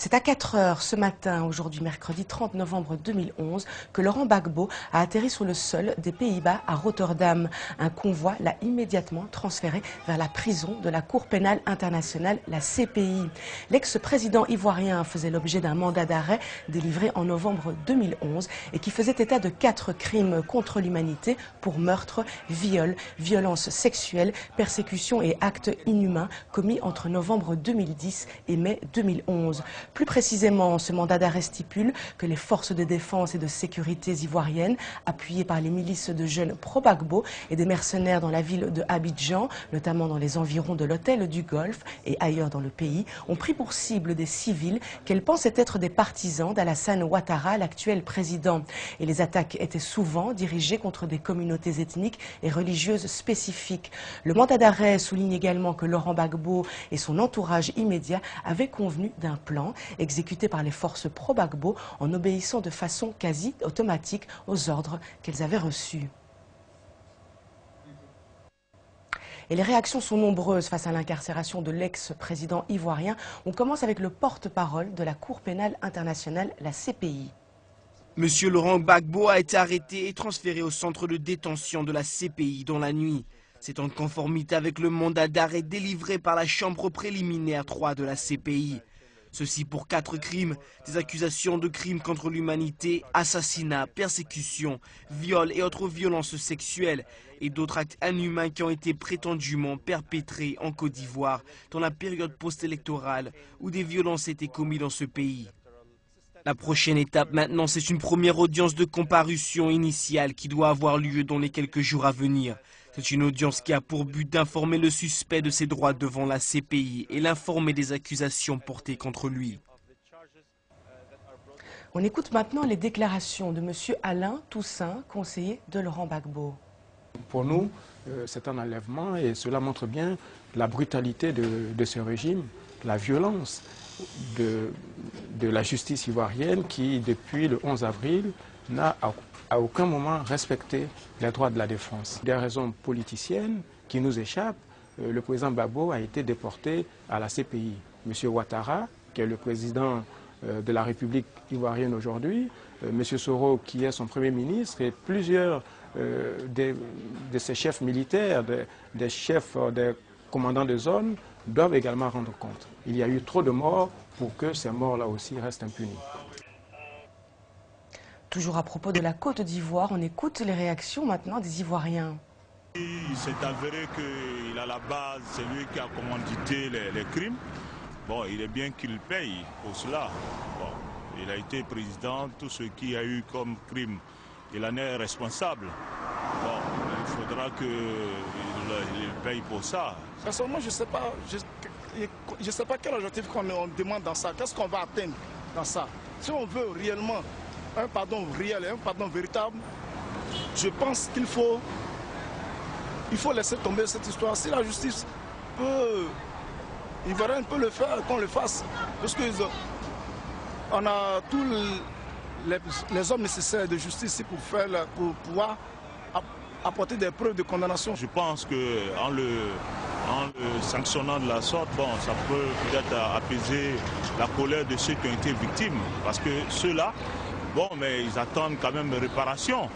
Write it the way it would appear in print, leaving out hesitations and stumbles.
C'est à 4 heures ce matin, aujourd'hui mercredi 30 novembre 2011, que Laurent Gbagbo a atterri sur le sol des Pays-Bas à Rotterdam. Un convoi l'a immédiatement transféré vers la prison de la Cour pénale internationale, la CPI. L'ex-président ivoirien faisait l'objet d'un mandat d'arrêt délivré en novembre 2011 et qui faisait état de 4 crimes contre l'humanité pour meurtre, viol, violence sexuelle, persécution et actes inhumains commis entre novembre 2010 et mai 2011. Plus précisément, ce mandat d'arrêt stipule que les forces de défense et de sécurité ivoiriennes, appuyées par les milices de jeunes pro-Gbagbo et des mercenaires dans la ville de Abidjan, notamment dans les environs de l'hôtel du Golfe et ailleurs dans le pays, ont pris pour cible des civils qu'elles pensaient être des partisans d'Alassane Ouattara, l'actuel président. Et les attaques étaient souvent dirigées contre des communautés ethniques et religieuses spécifiques. Le mandat d'arrêt souligne également que Laurent Gbagbo et son entourage immédiat avaient convenu d'un plan exécuté par les forces pro-Gbagbo en obéissant de façon quasi automatique aux ordres qu'elles avaient reçus. Et les réactions sont nombreuses face à l'incarcération de l'ex-président ivoirien. On commence avec le porte-parole de la Cour pénale internationale, la CPI. Monsieur Laurent Gbagbo a été arrêté et transféré au centre de détention de la CPI dans la nuit. C'est en conformité avec le mandat d'arrêt délivré par la chambre préliminaire 3 de la CPI. Ceci pour 4 crimes, des accusations de crimes contre l'humanité, assassinat, persécution, viol et autres violences sexuelles et d'autres actes inhumains qui ont été prétendument perpétrés en Côte d'Ivoire dans la période post-électorale où des violences étaient commises dans ce pays. La prochaine étape maintenant, c'est une première audience de comparution initiale qui doit avoir lieu dans les quelques jours à venir. C'est une audience qui a pour but d'informer le suspect de ses droits devant la CPI et l'informer des accusations portées contre lui. On écoute maintenant les déclarations de M. Alain Toussaint, conseiller de Laurent Gbagbo. Pour nous, c'est un enlèvement et cela montre bien la brutalité de ce régime, la violence de la justice ivoirienne qui, depuis le 11 avril, n'a à aucun moment respecté les droits de la défense. Des raisons politiciennes qui nous échappent, le président Gbagbo a été déporté à la CPI. M. Ouattara, qui est le président de la République ivoirienne aujourd'hui, M. Soro, qui est son premier ministre, et plusieurs de ses chefs militaires, des chefs, des commandants de zone, doivent également rendre compte. Il y a eu trop de morts pour que ces morts-là aussi restent impunies. Toujours à propos de la Côte d'Ivoire, on écoute les réactions maintenant des Ivoiriens. Il s'est avéré qu'il a la base, c'est lui qui a commandité les crimes. Bon, il est bien qu'il paye pour cela. Bon, il a été président, tout ce qu'il y a eu comme crime, il en est responsable. Bon, il faudra qu'il paye pour ça. Personnellement, je ne sais pas quel objectif qu'on demande dans ça. Qu'est-ce qu'on va atteindre dans ça? Si on veut réellement un pardon réel et un pardon véritable, je pense qu'il faut laisser tomber cette histoire. Si la justice peut, Ivoirienne peut le faire, qu'on le fasse. Parce qu'on a tous les hommes nécessaires de justice pour pouvoir apporter des preuves de condamnation. Je pense qu'en le sanctionnant de la sorte, bon, ça peut peut-être apaiser la colère de ceux qui ont été victimes. Parce que ceux-là, bon, mais ils attendent quand même réparation.